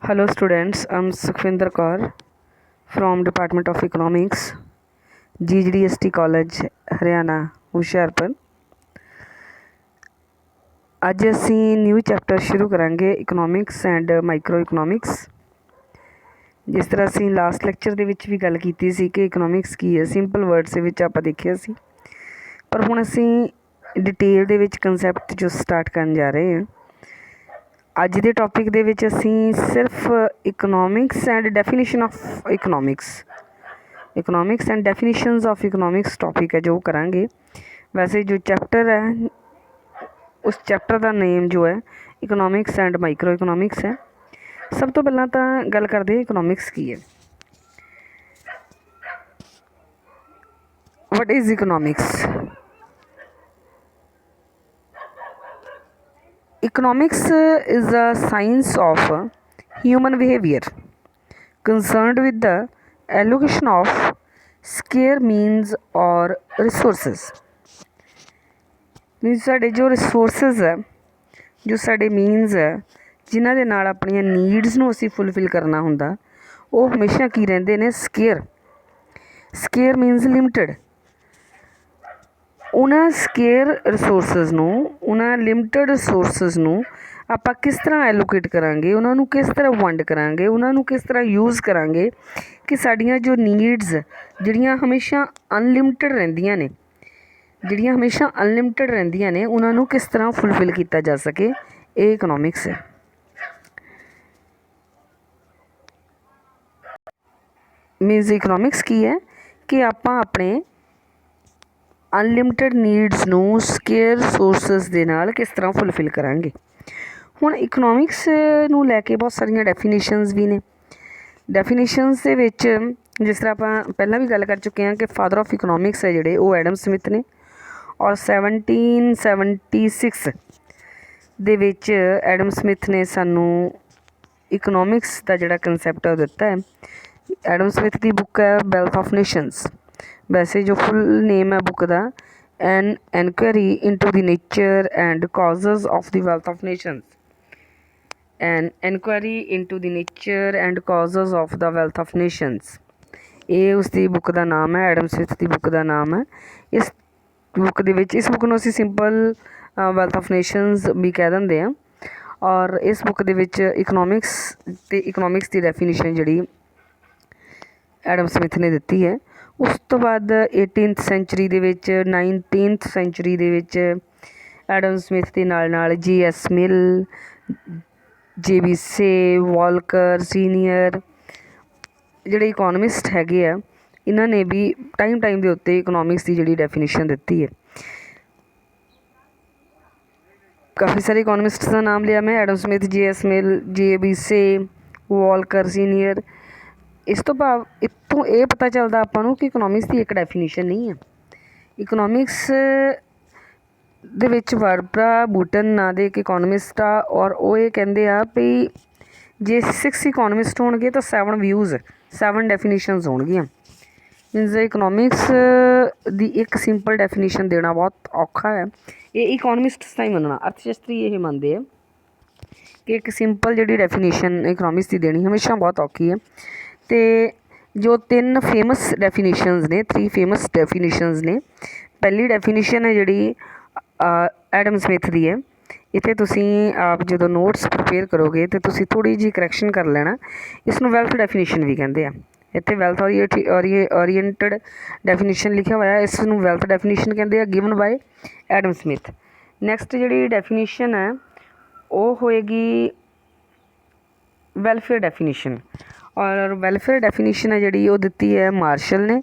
Hello students, I'm Sukhvinder Kaur from Department of Economics, GGDST College, Haryana Hoshiarpur. ਅੱਜ ਅਸੀਂ new chapter ਸ਼ੁਰੂ ਕਰਾਂਗੇ economics and micro economics. ਜਿਸ ਤਰ੍ਹਾਂ ਅਸੀਂ ਲਾਸਟ ਲੈਕਚਰ ਦੇ ਵਿੱਚ ਵੀ ਗੱਲ ਕੀਤੀ ਸੀ ਕਿ ਇਕਨੋਮਿਕਸ ਕੀ ਹੈ, ਸਿੰਪਲ ਵਰਡਸ ਦੇ ਵਿੱਚ ਆਪਾਂ ਦੇਖਿਆ ਸੀ, ਪਰ ਹੁਣ ਅਸੀਂ ਡਿਟੇਲ ਦੇ ਵਿੱਚ ਕੰਸੈਪਟ ਜੋ ਸਟਾਰਟ ਕਰਨ ਜਾ ਰਹੇ ਹਾਂ। ਅੱਜ ਦੇ ਟੌਪਿਕ ਦੇ ਵਿੱਚ ਅਸੀਂ ਸਿਰਫ economics and definition of economics and definitions of economics topic ਹੈ ਜੋ ਕਰਾਂਗੇ। ਵੈਸੇ ਜੋ ਚੈਪਟਰ ਹੈ ਉਸ ਚੈਪਟਰ ਦਾ ਨੇਮ ਜੋ ਹੈ ਇਕਨੋਮਿਕਸ ਐਂਡ ਮਾਈਕਰੋ ਇਕਨੋਮਿਕਸ ਹੈ। ਸਭ ਤੋਂ ਪਹਿਲਾਂ ਤਾਂ ਗੱਲ ਕਰਦੇ ਹਾਂ ਇਕਨੋਮਿਕਸ ਕੀ ਹੈ। What is economics? Economics is a science of human behavior concerned with the allocation of scarce means or resources। Means ਸਾਡੇ ਜੋ ਰਿਸੋਰਸਿਸ ਹੈ, ਜੋ ਸਾਡੇ ਮੀਨਸ ਹੈ, ਜਿਨ੍ਹਾਂ ਦੇ ਨਾਲ ਆਪਣੀਆਂ ਨੀਡਸ ਨੂੰ ਅਸੀਂ ਫੁੱਲਫਿਲ ਕਰਨਾ ਹੁੰਦਾ, ਉਹ ਹਮੇਸ਼ਾ ਕੀ ਰਹਿੰਦੇ ਨੇ? Square means limited. ਉਹਨਾਂ ਸਕੇਅਰ ਰਿਸੋਰਸਿਸ ਨੂੰ, ਉਹਨਾਂ ਲਿਮਟਿਡ ਰਿਸੋਰਸਿਸ ਨੂੰ ਆਪਾਂ ਕਿਸ ਤਰ੍ਹਾਂ ਐਲੋਕੇਟ ਕਰਾਂਗੇ, ਉਹਨਾਂ ਨੂੰ ਕਿਸ ਤਰ੍ਹਾਂ ਵੰਡ ਕਰਾਂਗੇ, ਉਹਨਾਂ ਨੂੰ ਕਿਸ ਤਰ੍ਹਾਂ ਯੂਜ਼ ਕਰਾਂਗੇ ਕਿ ਸਾਡੀਆਂ ਜੋ ਨੀਡਸ ਜਿਹੜੀਆਂ ਹਮੇਸ਼ਾ ਅਨਲਿਮਟਿਡ ਰਹਿੰਦੀਆਂ ਨੇ, ਉਹਨਾਂ ਨੂੰ ਕਿਸ ਤਰ੍ਹਾਂ ਫੁੱਲਫਿਲ ਕੀਤਾ ਜਾ ਸਕੇ। ਇਹ ਇਕਨੋਮਿਕਸ ਹੈ। ਮੀਨਸ ਇਕਨੋਮਿਕਸ ਕੀ ਹੈ ਕਿ ਆਪਾਂ ਆਪਣੇ ਅਨਲਿਮਟਿਡ ਨੀਡਸ ਨੂੰ ਸਕੇਅਰ ਸੋਰਸਿਸ ਦੇ ਨਾਲ ਕਿਸ ਤਰ੍ਹਾਂ ਫੁੱਲਫਿਲ ਕਰਾਂਗੇ। ਹੁਣ ਇਕਨੋਮਿਕਸ ਨੂੰ ਲੈ ਕੇ ਬਹੁਤ ਸਾਰੀਆਂ ਡੈਫੀਨੇਸ਼ਨਸ ਵੀ ਨੇ। ਡੈਫੀਨੇਸ਼ਨਸ ਦੇ ਵਿੱਚ ਜਿਸ ਤਰ੍ਹਾਂ ਆਪਾਂ ਪਹਿਲਾਂ ਵੀ ਗੱਲ ਕਰ ਚੁੱਕੇ ਹਾਂ ਕਿ ਫਾਦਰ ਆਫ ਇਕਨੋਮਿਕਸ ਹੈ ਜਿਹੜੇ, ਉਹ ਐਡਮ ਸਮਿਥ ਨੇ, ਔਰ 1776 ਦੇ ਵਿੱਚ ਐਡਮ ਸਮਿਥ ਨੇ ਸਾਨੂੰ ਇਕਨੋਮਿਕਸ ਦਾ ਜਿਹੜਾ ਕੰਸੈਪਟ ਹੈ ਉਹ ਦਿੱਤਾ ਹੈ। ਐਡਮ ਸਮਿਥ ਦੀ ਬੁੱਕ ਹੈ ਵੈਲਥ ਆਫ ਨੇਸ਼ਨਸ। ਵੈਸੇ ਜੋ ਫੁੱਲ ਨੇਮ ਹੈ ਬੁੱਕ ਦਾ, an enquiry into the nature and causes of the wealth of nations. An enquiry into the nature and causes of the wealth of nations, ਇਹ ਉਸ ਦੀ book ਦਾ ਨਾਮ ਹੈ, ਐਡਮ ਸਮਿਥ ਦੀ ਬੁੱਕ ਦਾ ਨਾਮ ਹੈ। ਇਸ ਬੁੱਕ ਦੇ ਵਿੱਚ, ਇਸ ਬੁੱਕ ਨੂੰ ਅਸੀਂ ਸਿੰਪਲ ਵੈਲਥ ਆਫ ਨੇਸ਼ਨਸ ਵੀ ਕਹਿ ਦਿੰਦੇ ਹਾਂ। ਔਰ ਇਸ ਬੁੱਕ ਦੇ ਵਿੱਚ ਇਕਨੋਮਿਕਸ ਦੀ ਡੈਫੀਨੇਸ਼ਨ ਜਿਹੜੀ ਐਡਮ ਸਮਿਥ ਨੇ ਦਿੱਤੀ ਹੈ। ਉਸ ਤੋਂ ਬਾਅਦ 18th ਸੈਂਚੁਰੀ ਦੇ ਵਿੱਚ, 19th ਸੈਂਚੁਰੀ ਦੇ ਵਿੱਚ ਐਡਮ ਸਮਿਥ ਦੇ ਨਾਲ J.S. ਮਿਲ, J.B. ਸੇ, ਵਾਲਕਰ ਸੀਨੀਅਰ ਜਿਹੜੇ ਇਕੋਨਮਿਸਟ ਹੈਗੇ ਆ, ਇਹਨਾਂ ਨੇ ਵੀ ਟਾਈਮ ਦੇ ਉੱਤੇ ਇਕਨੋਮਿਕਸ ਦੀ ਜਿਹੜੀ ਡੈਫੀਨੇਸ਼ਨ ਦਿੱਤੀ ਹੈ। ਕਾਫੀ ਸਾਰੇ ਇਕੋਨਮਿਸਟਸ ਦਾ ਨਾਮ ਲਿਆ ਮੈਂ, ਐਡਮ ਸਮਿਥ, J.S. ਮਿਲ, J.B. ਸੇ, ਵਾਲਕਰ ਸੀਨੀਅਰ। ਇਸ ਤੋਂ ਭਾਵ ਇੱਥੋਂ ਇਹ ਪਤਾ ਚੱਲਦਾ ਆਪਾਂ ਨੂੰ ਕਿ ਇਕਨੋਮਿਕਸ ਦੀ ਇੱਕ ਡੈਫੀਨੇਸ਼ਨ ਨਹੀਂ ਹੈ। ਇਕਨੋਮਿਕਸ ਦੇ ਵਿੱਚ ਵਾਰਬਰਾ ਬੂਟਨ ਨਾਂ ਦੇ ਇੱਕ ਇਕੋਨਮਿਸਟ ਆ, ਔਰ ਉਹ ਇਹ ਕਹਿੰਦੇ ਆ ਵੀ ਜੇ 6 ਇਕੋਨਮਿਸਟ ਹੋਣਗੇ ਤਾਂ 7 ਵਿਊਜ਼, 7 ਡੈਫੀਨੇਸ਼ਨਸ ਹੋਣਗੀਆਂ। ਮੀਨਸ ਇਕਨੋਮਿਕਸ ਦੀ ਇੱਕ ਸਿੰਪਲ ਡੈਫੀਨੇਸ਼ਨ ਦੇਣਾ ਬਹੁਤ ਔਖਾ ਹੈ। ਇਹ ਇਕੋਨਮਿਸਟਸ ਦਾ ਹੀ ਮੰਨਣਾ, ਅਰਥ ਸ਼ਾਸਤਰੀ ਇਹ ਮੰਨਦੇ ਆ ਕਿ ਇੱਕ ਸਿੰਪਲ ਜਿਹੜੀ ਡੈਫੀਨੇਸ਼ਨ ਇਕਨੋਮਿਕਸ ਦੀ ਦੇਣੀ ਹਮੇਸ਼ਾ ਬਹੁਤ ਔਖੀ ਹੈ। ਅਤੇ ਜੋ 3 ਫੇਮਸ ਡੈਫੀਨੇਸ਼ਨਸ ਨੇ, 3 ਫੇਮਸ ਡੈਫੀਨੇਸ਼ਨਸ ਨੇ। ਪਹਿਲੀ ਡੈਫੀਨੇਸ਼ਨ ਹੈ ਜਿਹੜੀ ਐਡਮ ਸਮਿਥ ਦੀ ਹੈ। ਇੱਥੇ ਤੁਸੀਂ ਆਪ ਜਦੋਂ ਨੋਟਸ ਪ੍ਰਿਪੇਅਰ ਕਰੋਗੇ ਤਾਂ ਤੁਸੀਂ ਥੋੜ੍ਹੀ ਜਿਹੀ ਕਰੈਕਸ਼ਨ ਕਰ ਲੈਣਾ। ਇਸ ਨੂੰ ਵੈਲਥ ਡੈਫੀਨੇਸ਼ਨ ਵੀ ਕਹਿੰਦੇ ਆ। ਇੱਥੇ ਵੈਲਥ ਓਰੀਐਂਟਡ ਡੈਫੀਨੇਸ਼ਨ ਲਿਖਿਆ ਹੋਇਆ, ਇਸ ਨੂੰ ਵੈਲਥ ਡੈਫੀਨੇਸ਼ਨ ਕਹਿੰਦੇ ਆ, given by Adam Smith. Next ਜਿਹੜੀ ਡੈਫੀਨੇਸ਼ਨ ਹੈ ਉਹ ਹੋਏਗੀ ਵੈਲਫੇਅਰ ਡੈਫੀਨੇਸ਼ਨ, ਔਰ ਵੈਲਫੇਅਰ ਡੈਫੀਨੇਸ਼ਨ ਹੈ ਜਿਹੜੀ ਉਹ ਦਿੱਤੀ ਹੈ ਮਾਰਸ਼ਲ ਨੇ।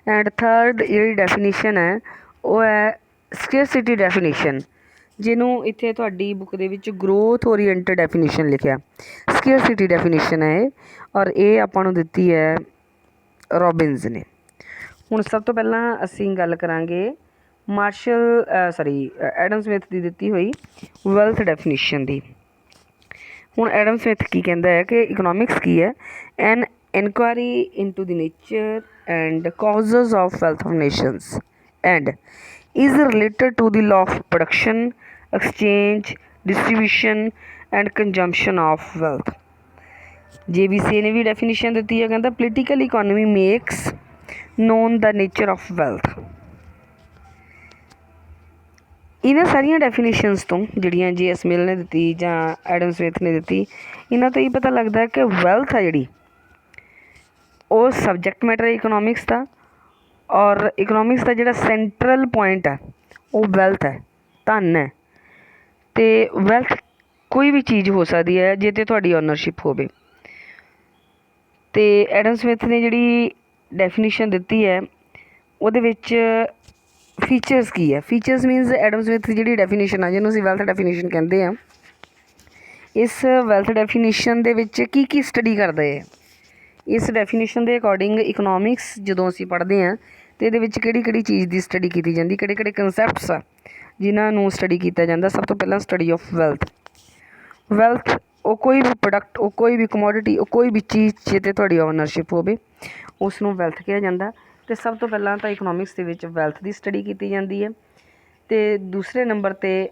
ਐਂਡ ਥਰਡ ਜਿਹੜੀ ਡੈਫੀਨੇਸ਼ਨ ਹੈ ਉਹ ਹੈ ਸਕੇਅਰਸਿਟੀ ਡੈਫੀਨੇਸ਼ਨ, ਜਿਹਨੂੰ ਇੱਥੇ ਤੁਹਾਡੀ ਬੁੱਕ ਦੇ ਵਿੱਚ ਗਰੋਥ ਓਰੀਐਂਟਡ ਡੈਫੀਨੇਸ਼ਨ ਲਿਖਿਆ। ਸਕੇਅਰਸਿਟੀ ਡੈਫੀਨੇਸ਼ਨ ਹੈ ਇਹ, ਔਰ ਇਹ ਆਪਾਂ ਨੂੰ ਦਿੱਤੀ ਹੈ ਰੋਬਿਨਸ ਨੇ। ਹੁਣ ਸਭ ਤੋਂ ਪਹਿਲਾਂ ਅਸੀਂ ਗੱਲ ਕਰਾਂਗੇ ਐਡਮ ਸਮਿਥ ਦੀ ਦਿੱਤੀ ਹੋਈ ਵੈਲਥ ਡੈਫੀਨੇਸ਼ਨ ਦੀ। ਹੁਣ ਐਡਮ ਸਮਿਥ ਕੀ ਕਹਿੰਦਾ ਹੈ ਕਿ ਇਕਨੋਮਿਕਸ ਕੀ ਹੈ? An inquiry into the nature and causes of wealth of nations and is related to the law of production, exchange, distribution and consumption of wealth। JBCA ने भी definition दी है, कहता political economy makes known the nature of wealth. इन्हां सारियां डेफिनेशनस तो जिहड़ियां JS मिल ने दी जां एडम स्मिथ ने दी, इन्हां तो ये पता लगता है कि वैल्थ है जिहड़ी वो सबजैक्ट मैटर है इकोनॉमिक्स का, और इकोनॉमिक्स का जिहड़ा सेंट्रल पॉइंट है वो वैल्थ है, धन है। तो वैल्थ कोई भी चीज़ हो सकती है जे ते तुहाडी ओनरशिप होवे। तो एडम स्मिथ ने जिहड़ी डेफिनेशन दी है ਉਹਦੇ ਵਿੱਚ फीचर्स की है। फीचर्स मीनस एडम स्मिथ की जिहड़ी डेफिनेशन है जिन्होंने वैल्थ डेफिनेशन कहते हैं, इस वैल्थ डेफिनेशन दे विच की स्टडी करदा है। इस डेफिनेशन के अकॉर्डिंग इकोनॉमिक्स जदों असीं पढ़ते हैं तो ये किहड़ी चीज़ की स्टडी की जाती, किहड़े कंसैप्ट्स आ जिन्होंने स्टडी किया जाता। सब तो पहला स्टडी ऑफ वैल्थ। वैल्थ वो कोई भी प्रोडक्ट, वो कोई भी कमोडिटी, वो कोई भी चीज़ जिते तुहाडी ओनरशिप होवे उसनूं वैल्थ कहा जाता। तो सब तो पहला तो इकोनॉमिक्स के विच वैल्थ की स्टडी की जाती है। तो दूसरे नंबर पर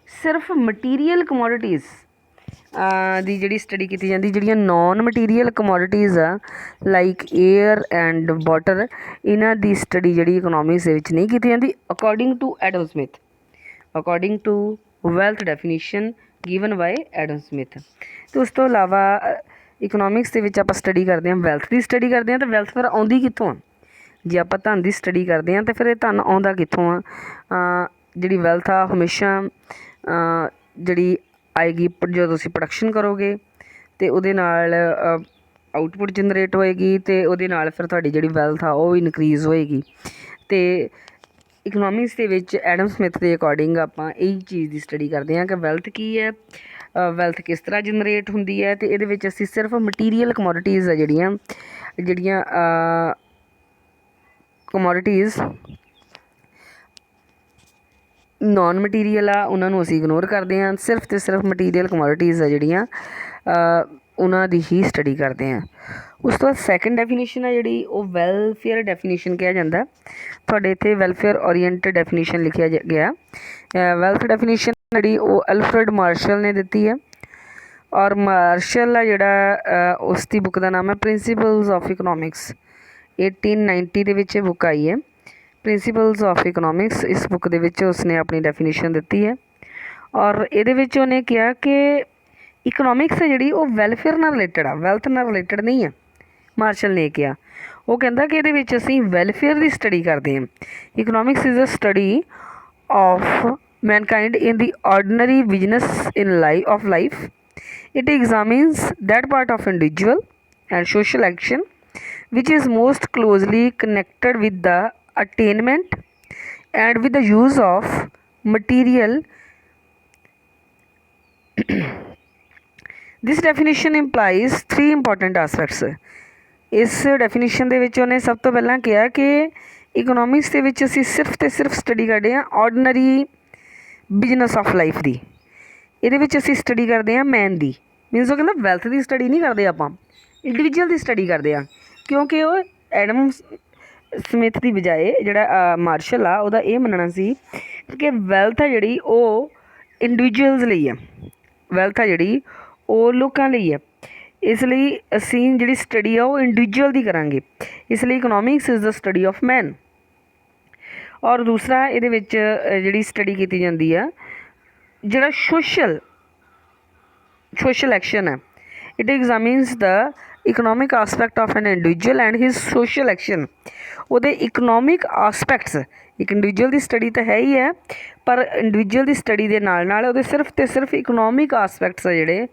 सिर्फ मटीरीयल कमोडिटीज़ दी जिहड़ी स्टडी की जाती, जिहड़ियां नॉन मटीरीयल कमोडिटीज़ आ लाइक एयर एंड वाटर, इन्हां दी स्टडी जिहड़ी इकोनॉमिक्स दे विच नहीं की जाती according to Adam Smith, according to wealth definition given by Adam Smith. तो उस तो इलावा इकोनॉमिक्स दे विच आपां स्टडी करते हैं, वैल्थ की स्टडी करते हैं। तो वैल्थ फिर आउंदी कित्थों आ? जे आपां धन की स्टडी करते हैं तो फिर धन आउंदा कित्थों आ? जिहड़ी वैल्थ आ हमेशा जिहड़ी आएगी जो तुसी प्रोडक्शन करोगे तो उहदे नाल आउटपुट जनरेट होएगी, तो उहदे नाल फिर तुहाडी जिहड़ी वैल्थ आ वो इनक्रीज़ होएगी। तो इकोनॉमिक्स के विच एडम स्मिथ के अकॉर्डिंग आपां यही चीज़ की स्टडी करते हैं कि वैल्थ की है, वैल्थ किस तरह जनरेट होंदी है। तो ये असीं सिर्फ मटीरीयल कमोडिटीज़ आ जिहड़ियां कमोडिटीज़ नॉन मटीरीयल आ उन्होंने असीं इगनोर करते हैं, सिर्फ तो सिर्फ मटीरीयल कमोडिटीज़ आ जिहड़ियां उन्हां दी ही स्टडी करते हैं। उस तो बाद सैकेंड डेफिनेशन है जिहड़ी वो वैलफेयर डेफिनेशन कहा जाता है। तुहाडे इत्थे वैलफेयर ओरीएंटेड डेफिनेशन लिखिया गया। वैल्थ डेफिनेशन जिहड़ी वो अल्फ्रेड मार्शल ने दी है, और मार्शल है जिहड़ा उसकी बुक का नाम है प्रिंसीपल्स ऑफ इकोनॉमिक्स। 1890 दे विच बुक आई है प्रिंसीपल्स ऑफ इकोनॉमिक्स। इस बुक दे विच उसने अपनी डेफिनेशन दी है, और ये उन्हें कहा कि इकोनॉमिक्स है जिहड़ी वो वैलफेयर नाल रिलेटेड आ, वैल्थ नाल रिलेटेड नहीं है। मार्शल ने कहा, वो कहता कि ये असीं वैलफेयर की स्टडी करते हैं। Economics is a study of Mankind in the ordinary business in life. It examines that part of individual and social action which is most closely connected with the attainment and with the use of material. This definition implies three important aspects. इस definition दे विच उन्हें सब तो पहला कहा कि economics दे विच असीं सिर्फ तो सिर्फ स्टडी करते हैं ऑर्डनरी बिजनेस ऑफ लाइफ की। ये असीं स्टडी करते हैं मैन की, मीनस वो कहना वैल्थ की स्टडी नहीं करते, आपां इंडिविजुअल की स्टडी करते हैं। क्योंकि वो एडम स्मिथ की बजाय जिहड़ा मार्शल आ उहदा ये मनना सी कि वैल्थ है जिहड़ी वो इंडिविजुअल्स लई है, वैल्थ है जिहड़ी वो लोकां लई है। इसलिए असीं जिहड़ी स्टडी आ वो इंडिविजुअल की करांगे, इसलिए economics is the study of man. और दूसरा ये जिहड़ी स्टडी की जाती है जिहड़ा सोशल एक्शन है, it examines the economic aspect of an individual and his social action. उहदे इकोनॉमिक आस्पैक्ट्स, एक इंडिविजुअल की स्टडी तो है ही है, पर इंडिविजुअल की स्टडी के नाल नाल उहदे सिर्फ तो सिर्फ इकोनॉमिक आस्पैक्ट्स आ जिहड़े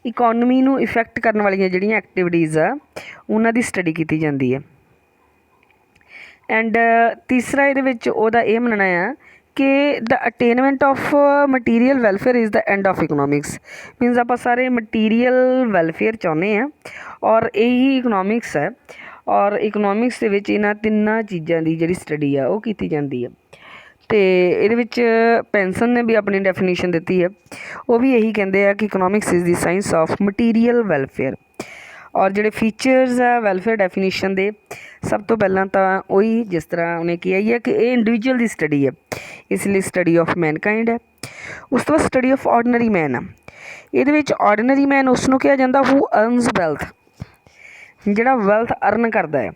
इकोनॉमी नूं इफैक्ट करने वाली जिहड़ियां एक्टिविटीज़ आ उन्हां दी स्टडी की जाती है। एंड तीसरा ये ओहदा ये मनना है कि the attainment of material welfare is the end of economics. मीनस आप सारे मटीरियल वेलफेयर चाहते हैं, और यही इकोनॉमिक्स है। और इकोनॉमिक्स के विच इन्हां तिन्नां चीज़ां की जिहड़ी स्टडी है वो की जाती है। तो ये पेंसन ने भी अपनी डेफिनेशन दी है, वो भी यही कहते हैं कि economics is the science of material welfare. और जोड़े फीचर्स है वेलफेयर डेफिनेशन दे, सब तो पहला तो वही जिस तरह उन्हें किया ही है कि ये इंडिविजुअल की स्टडी है, इसलिए स्टडी ऑफ मैनकाइंड है। उस तो बाद स्टडी ऑफ ऑर्डनरी मैन है, ਇਹਦੇ ਵਿੱਚ ਆਰਡੀਨਰੀ ਮੈਨ ਉਸ ਨੂੰ ਕਿਹਾ ਜਾਂਦਾ ਹੂ ਅਰਨਸ ਵੈਲਥ, ਜਿਹੜਾ ਵੈਲਥ ਅਰਨ ਕਰਦਾ ਹੈ,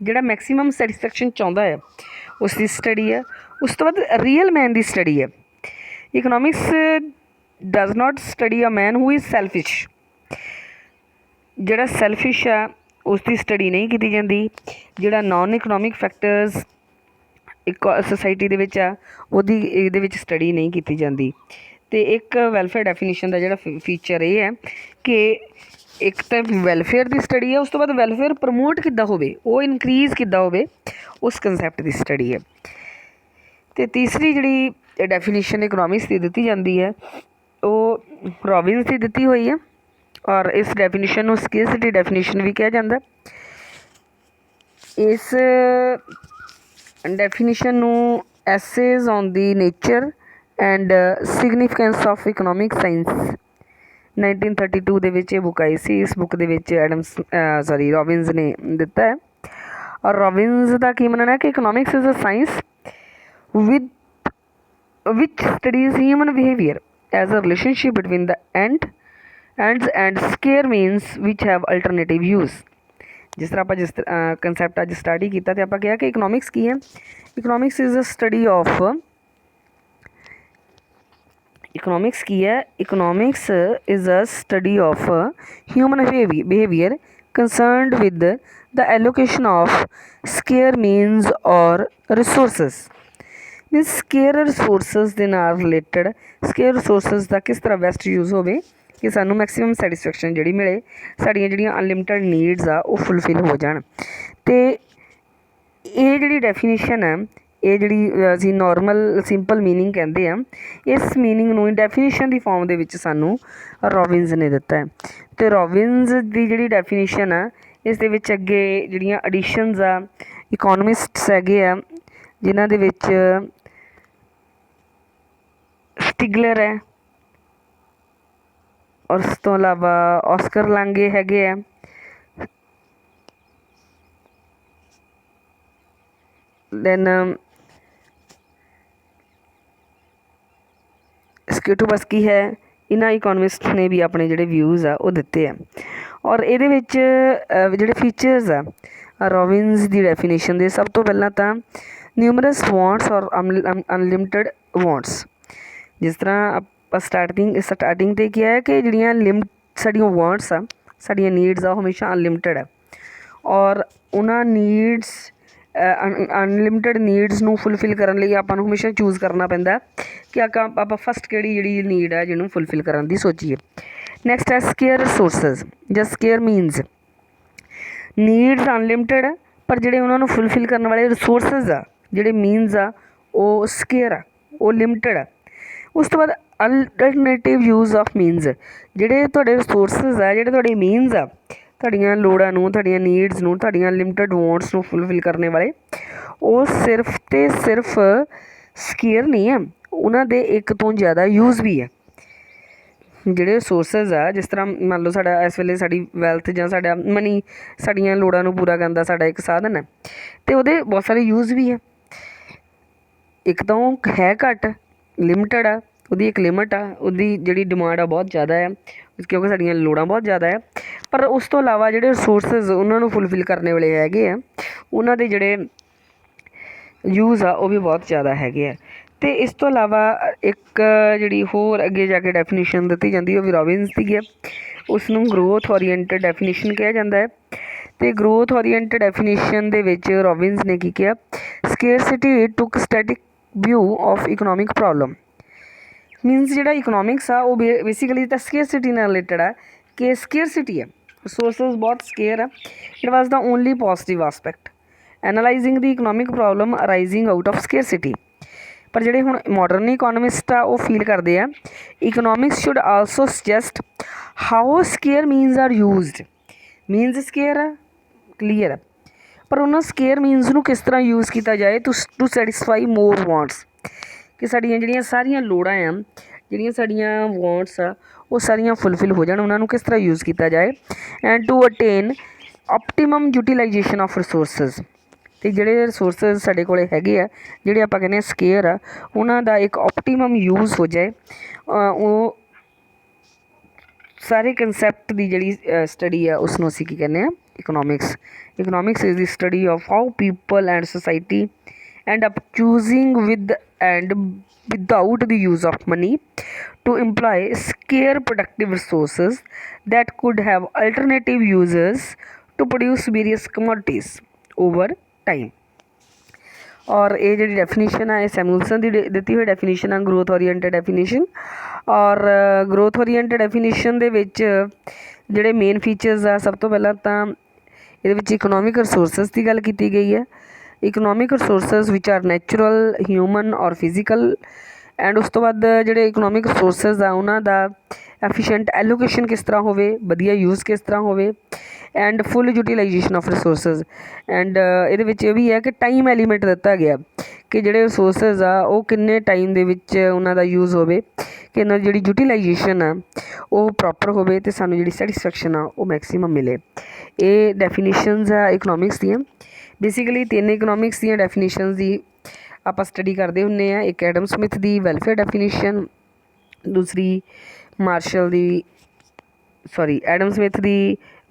ਜਿਹੜਾ ਮੈਕਸੀਮਮ ਸੈਟਿਸਫੈਕਸ਼ਨ ਚਾਹੁੰਦਾ ਹੈ, ਉਸ ਦੀ ਸਟੱਡੀ ਹੈ। ਉਸ ਤੋਂ ਬਾਅਦ ਰੀਅਲ ਮੈਨ ਦੀ ਸਟੱਡੀ ਹੈ। Economics does not study a man who is selfish, ਜਿਹੜਾ ਸੈਲਫਿਸ਼ ਆ ਉਸ ਦੀ ਸਟੱਡੀ ਨਹੀਂ ਕੀਤੀ ਜਾਂਦੀ। ਜਿਹੜਾ ਨਾਨ ਇਕਨੋਮਿਕ ਫੈਕਟਰਸ ਇੱਕ ਸੋਸਾਇਟੀ ਦੇ ਵਿੱਚ ਆ ਉਹਦੀ ਇਹਦੇ ਵਿੱਚ ਸਟੱਡੀ ਨਹੀਂ ਕੀਤੀ ਜਾਂਦੀ। ਅਤੇ ਇੱਕ ਵੈਲਫੇਅਰ ਡੈਫੀਨੇਸ਼ਨ ਦਾ ਜਿਹੜਾ ਫੀਚਰ ਇਹ ਹੈ ਕਿ ਇੱਕ ਤਾਂ ਵੈਲਫੇਅਰ ਦੀ ਸਟੱਡੀ ਹੈ, ਉਸ ਤੋਂ ਬਾਅਦ ਵੈਲਫੇਅਰ ਪ੍ਰਮੋਟ ਕਿੱਦਾਂ ਹੋਵੇ, ਉਹ ਇਨਕਰੀਜ਼ ਕਿੱਦਾਂ ਹੋਵੇ, ਉਸ ਕੰਸੈਪਟ ਦੀ ਸਟੱਡੀ ਹੈ। ਅਤੇ ਤੀਸਰੀ ਜਿਹੜੀ ਡੈਫੀਨੇਸ਼ਨ ਇਕਨੋਮਿਕਸ ਦੀ ਦਿੱਤੀ ਜਾਂਦੀ ਹੈ ਉਹ ਰੋਬਿਨਸ ਦੀ ਦਿੱਤੀ ਹੋਈ ਹੈ, ਔਰ ਇਸ ਡੈਫੀਨੇਸ਼ਨ ਨੂੰ ਸਕੇਰਸਿਟੀ ਡੈਫੀਨੇਸ਼ਨ ਵੀ ਕਿਹਾ ਜਾਂਦਾ। ਇਸ ਡੈਫੀਨੇਸ਼ਨ ਨੂੰ essays on the nature and significance of economic science 1932 ਦੇ ਵਿੱਚ ਇਹ ਬੁੱਕ ਆਈ ਸੀ। ਇਸ ਬੁੱਕ ਦੇ ਵਿੱਚ ਰੋਬਿਨਸ ਨੇ ਦਿੱਤਾ ਹੈ। ਔਰ ਰੋਬਿਨਸ ਦਾ ਕੀ ਮੰਨਣਾ ਹੈ ਕਿ economics is a science which studies human behavior as a relationship between the ends and square means which have alternative use। ਜਿਸ ਤਰ੍ਹਾਂ ਆਪਾਂ ਕੰਸੈਪਟ ਅੱਜ ਸਟੱਡੀ ਕੀਤਾ ਤੇ ਆਪਾਂ ਕਿਹਾ ਕਿ ਇਕਨੋਮਿਕਸ ਕੀ ਹੈ। Economics is a study of economics ਕੀ ਹੈ। Economics is a study of human behaviour concerned with the allocation of scarce means or resources। Means scarce resources ਦੇ ਨਾਲ ਰਿਲੇਟਡ ਸਕੇਅਰ ਰਿਸੋਰਸਿਸ ਦਾ ਕਿਸ ਤਰ੍ਹਾਂ ਬੈਸਟ ਯੂਜ਼ ਹੋਵੇ ਕਿ ਸਾਨੂੰ ਮੈਕਸੀਮਮ ਸੈਟਿਸਫੈਕਸ਼ਨ ਜਿਹੜੀ ਮਿਲੇ, ਸਾਡੀਆਂ ਜਿਹੜੀਆਂ ਅਨਲਿਮਿਟਡ ਨੀਡਸ ਆ ਉਹ ਫੁੱਲਫਿਲ ਹੋ ਜਾਣ। ਅਤੇ ਇਹ ਜਿਹੜੀ ਡੈਫੀਨੇਸ਼ਨ ਹੈ, ਇਹ ਜਿਹੜੀ ਅਸੀਂ ਨੋਰਮਲ ਸਿੰਪਲ ਮੀਨਿੰਗ ਕਹਿੰਦੇ ਆ, ਇਸ ਮੀਨਿੰਗ ਨੂੰ ਡੈਫੀਨੇਸ਼ਨ ਦੀ ਫੋਰਮ ਦੇ ਵਿੱਚ ਸਾਨੂੰ ਰੋਬਿਨਸ ਨੇ ਦਿੱਤਾ ਹੈ। ਅਤੇ ਰੋਬਿਨਸ ਦੀ ਜਿਹੜੀ ਡੈਫੀਨੇਸ਼ਨ ਆ ਇਸ ਦੇ ਵਿੱਚ ਅੱਗੇ ਜਿਹੜੀਆਂ ਐਡੀਸ਼ਨਸ ਆ ਇਕੋਨਮਿਸਟਸ ਹੈਗੇ ਆ ਜਿਨ੍ਹਾਂ ਦੇ ਵਿੱਚ ਸਟਿਗਲਰ ਹੈ, ਔਰ ਉਸ ਤੋਂ ਇਲਾਵਾ ਔਸਕਰ ਲਾਂਗੇ ਹੈਗੇ ਆ, ਦੈਨ ਸਕਿਊਟੋਬਸਕੀ ਹੈ। ਇਹਨਾਂ ਇਕੋਨਮਿਸਟ ਨੇ ਵੀ ਆਪਣੇ ਜਿਹੜੇ ਵਿਊਜ਼ ਆ ਉਹ ਦਿੱਤੇ ਆ। ਔਰ ਇਹਦੇ ਵਿੱਚ ਜਿਹੜੇ ਫੀਚਰਸ ਆ ਰੋਬਿਨਸ ਦੀ ਡੈਫੀਨੇਸ਼ਨ ਦੇ, ਸਭ ਤੋਂ ਪਹਿਲਾਂ ਤਾਂ ਨਿਊਮਰਸ ਵਾਂਟਸ ਔਰ ਅਨਲਿਮਿਟਡ ਵਾਂਟਸ। ਜਿਸ ਤਰ੍ਹਾਂ ਆਪਾਂ ਸਟਾਰਟਿੰਗ 'ਤੇ ਕਿਹਾ ਹੈ ਕਿ ਜਿਹੜੀਆਂ ਸਾਡੀਆਂ ਵਾਂਟਸ ਆ, ਸਾਡੀਆਂ ਨੀਡਸ ਆ ਉਹ ਹਮੇਸ਼ਾ ਅਨਲਿਮਿਟਡ ਹੈ, ਔਰ ਉਹਨਾਂ ਨੀਡਸ ਅਨਲਿਮਿਟਡ ਨੀਡਸ ਨੂੰ ਫੁੱਲਫਿਲ ਕਰਨ ਲਈ ਆਪਾਂ ਨੂੰ ਹਮੇਸ਼ਾ ਚੂਜ਼ ਕਰਨਾ ਪੈਂਦਾ ਕਿ ਆਪਾਂ ਫਸਟ ਕਿਹੜੀ ਜਿਹੜੀ ਨੀਡ ਹੈ ਜਿਹਨੂੰ ਫੁੱਲਫਿਲ ਕਰਨ ਦੀ ਸੋਚੀਏ। ਨੈਕਸਟ ਹੈ ਸਕੇਅਰ ਰਿਸੋਰਸਿਸ ਜਾਂ ਸਕੇਅਰ ਮੀਨਸ। ਨੀਡਸ ਅਨਲਿਮਿਟਡ ਹੈ ਪਰ ਜਿਹੜੇ ਉਹਨਾਂ ਨੂੰ ਫੁੱਲਫਿਲ ਕਰਨ ਵਾਲੇ ਰਿਸੋਰਸਿਸ ਆ, ਜਿਹੜੇ ਮੀਨਸ ਆ, ਉਹ ਸਕੇਅਰ ਆ, ਉਹ ਲਿਮਿਟਡ ਆ। ਉਸ ਤੋਂ ਬਾਅਦ ਅਲਟਰਨੇਟਿਵ ਯੂਜ਼ ਆਫ ਮੀਨਸ, ਜਿਹੜੇ ਤੁਹਾਡੇ ਰਿਸੋਰਸਿਸ ਆ, ਜਿਹੜੇ ਤੁਹਾਡੇ ਮੀਨਸ ਆ, ਤੁਹਾਡੀਆਂ ਲੋੜਾਂ ਨੂੰ, ਤੁਹਾਡੀਆਂ ਨੀਡਸ ਨੂੰ, ਤੁਹਾਡੀਆਂ ਲਿਮਿਟਡ ਵਾਂਟਸ ਨੂੰ ਫੁੱਲਫਿਲ ਕਰਨ ਵਾਲੇ, ਉਹ ਸਿਰਫ ਅਤੇ ਸਿਰਫ ਸਕੇਅਰ ਨਹੀਂ ਆ, ਉਹਨਾਂ ਦੇ ਇੱਕ ਤੋਂ ਜ਼ਿਆਦਾ ਯੂਜ਼ ਵੀ ਹੈ। ਜਿਹੜੇ ਰਿਸੋਰਸਿਸ ਆ, ਜਿਸ ਤਰ੍ਹਾਂ ਮੰਨ ਲਓ ਸਾਡਾ ਇਸ ਵੇਲੇ ਸਾਡੀ ਵੈਲਥ ਜਾਂ ਸਾਡਾ ਮਨੀ ਸਾਡੀਆਂ ਲੋੜਾਂ ਨੂੰ ਪੂਰਾ ਕਰਨ ਦਾ ਸਾਡਾ ਇੱਕ ਸਾਧਨ ਹੈ, ਅਤੇ ਉਹਦੇ ਬਹੁਤ ਸਾਰੇ ਯੂਜ਼ ਵੀ ਹੈ। ਇੱਕ ਤਾਂ ਉਹ ਹੈ ਘੱਟ, ਲਿਮਿਟਡ ਆ, ਉਹਦੀ ਇੱਕ ਲਿਮਿਟ ਆ, ਉਹਦੀ ਜਿਹੜੀ ਡਿਮਾਂਡ ਆ ਬਹੁਤ ਜ਼ਿਆਦਾ ਆ ਕਿਉਂਕਿ ਸਾਡੀਆਂ ਲੋੜਾਂ ਬਹੁਤ ਜ਼ਿਆਦਾ ਆ। ਪਰ ਉਸ ਤੋਂ ਇਲਾਵਾ ਜਿਹੜੇ ਰਿਸੋਰਸਿਸ ਉਹਨਾਂ ਨੂੰ ਫੁੱਲਫਿਲ ਕਰਨ ਵਾਲੇ ਹੈਗੇ ਆ, ਉਹਨਾਂ ਦੇ ਜਿਹੜੇ ਯੂਜ਼ ਆ ਉਹ ਵੀ ਬਹੁਤ ਜ਼ਿਆਦਾ ਹੈਗੇ ਆ। ਅਤੇ ਇਸ ਤੋਂ ਇਲਾਵਾ ਇੱਕ ਜਿਹੜੀ ਹੋਰ ਅੱਗੇ ਜਾ ਕੇ ਡੈਫੀਨੇਸ਼ਨ ਦਿੱਤੀ ਜਾਂਦੀ ਉਹ ਵੀ ਰੋਬਿਨਸ ਦੀ ਹੈ। ਉਸ ਨੂੰ ਗਰੋਥ ਓਰੀਐਂਟਡ ਡੈਫੀਨੇਸ਼ਨ ਕਿਹਾ ਜਾਂਦਾ ਹੈ। ਅਤੇ ਗਰੋਥ ਓਰੀਐਂਟਡ ਡੈਫੀਨੇਸ਼ਨ ਦੇ ਵਿੱਚ ਰੋਬਿਨਸ ਨੇ ਕੀ ਕਿਹਾ, ਸਕੇਅਰਸਿਟੀ ਟੁੱਕ static view of economic problem. Means ਜਿਹੜਾ ਇਕਨੋਮਿਕਸ ਆ ਉਹ ਬੇਸਿਕਲੀ ਤਾਂ ਸਕੇਅਰਸਿਟੀ ਨਾਲ ਰਿਲੇਟਡ ਆ ਕਿ ਸਕੇਅਰਸਿਟੀ ਹੈ, ਰਿਸੋਰਸਿਸ ਬਹੁਤ ਸਕੇਅਰ ਆ। It was the only positive aspect analysing the economic problem arising out of scarcity. ਪਰ ਜਿਹੜੇ ਹੁਣ ਮਾਡਰਨ ਇਕੋਨਮਿਸਟ ਆ ਉਹ ਫੀਲ ਕਰਦੇ ਆ economics should also suggest how scarce means are used. Means scarce ਆ, ਕਲੀਅਰ ਆ, ਪਰ ਉਹਨਾਂ ਸਕੇਅਰ ਮੀਨਸ ਨੂੰ ਕਿਸ ਤਰ੍ਹਾਂ ਯੂਜ਼ ਕੀਤਾ ਜਾਏ ਟੂ ਸੈਟਿਸਫਾਈ ਮੋਰ ਵਾਂਟਸ, ਕਿ ਸਾਡੀਆਂ ਜਿਹੜੀਆਂ ਸਾਰੀਆਂ ਲੋੜਾਂ ਆ, ਜਿਹੜੀਆਂ ਸਾਡੀਆਂ ਵਾਂਟਸ ਆ, ਉਹ ਸਾਰੀਆਂ ਫੁੱਲਫਿਲ ਹੋ ਜਾਣ, ਉਹਨਾਂ ਨੂੰ ਕਿਸ ਤਰ੍ਹਾਂ ਯੂਜ਼ ਕੀਤਾ ਜਾਏ and to attain optimum utilisation of resources. ਅਤੇ ਜਿਹੜੇ ਰਿਸੋਰਸਿਸ ਸਾਡੇ ਕੋਲ ਹੈਗੇ ਆ, ਜਿਹੜੇ ਆਪਾਂ ਕਹਿੰਦੇ ਹਾਂ ਸਕੇਅਰ ਆ, ਉਹਨਾਂ ਦਾ ਇੱਕ ਆਪਟੀਮਮ ਯੂਜ਼ ਹੋ ਜਾਏ, ਉਹ ਸਾਰੇ ਕੰਸੈਪਟ ਦੀ ਜਿਹੜੀ ਸਟੱਡੀ ਆ ਉਸਨੂੰ ਅਸੀਂ ਕੀ ਕਹਿੰਦੇ ਆ, economics. Economics is the study of how people and society end up choosing with and without the use of money to employ scarce productive resources that could have alternative uses to produce various commodities over time। और ये जी definition है Samuelson की दी हुई definition है growth ओरीएंटेड definition. और growth ओरीएंटेड definition दे विच जिहड़े main features आ, सब तो पहला तो ये इकोनॉमिक रिसोर्सिस की गल की गई है। Economic resources which are natural, human और फिजिकल। एंड उस तो बाद जिहड़े इकोनॉमिक रिसोर्सिस आ उन्हां दा एफिशिएंट एलोकेशन किस तरह होवे, वधिया यूज़ किस तरह होवे, and full utilisation of resources. And ये भी है कि टाइम एलीमेंट दिता गया कि जिहड़े रिसोर्सिस आ वो किन्ने टाइम दे विच उन्हां दा यूज़ होवे, कि उन्हां दी जिहड़ी यूटिलाइजेशन आ वो प्रॉपर होवे ते सानूं जिहड़ी सैटिस्फैक्शन आ वो मैक्सीमम मिले। ये डेफिनेशनस आ इकनॉमिक्स दियां। बेसिकली 3 इकनॉमिक्स दियां डेफिनेशनस दी आपां स्टडी करदे हुन्ने आ। एक एडम स्मिथ दी वैलफेयर डेफिनेशन, दूसरी मार्शल दी एडम स्मिथ दी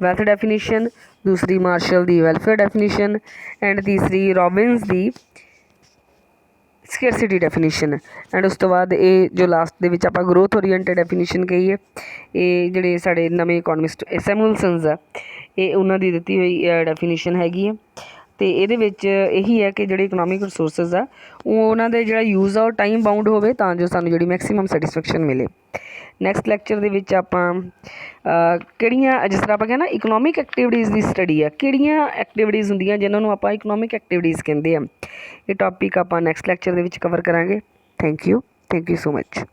वैल्थ डेफिनेशन, दूसरी मार्शल दी वैलफेयर डेफिनेशन एंड तीसरी रॉबिन्स दी स्केरसिटी डेफिनेशन। एंड उस तो बाद ये जो लास्ट दे विच आपां ग्रोथ ओरीएंटेड डेफिनेशन कहिए, ये जिहड़े साडे नवें इकोनॉमिस्ट सैमुअल्सन आ ये उन्हां दी दित्ती होई डेफिनेशन हैगी है। तो ये यही है कि जो इकोनॉमिक रिसोर्सिस आ उन्होंने जो यूज़ आ टाइम बाउंड हो तो जो सानू जी मैक्सीमम सैटिस्फैक्शन मिले। नैक्सट लैक्चर के जिस तरह आप कहना इकोनॉमिक एक्टिविटीज़ की स्टडी है, किहड़ियां एक्टिविटीज़ होंदियां जिन्होंने आप इकोनॉमिक एक्टिविटीज़ कहते हैं, ये टॉपिक आप नैक्सट लैक्चर के कवर करांगे। Thank you so much.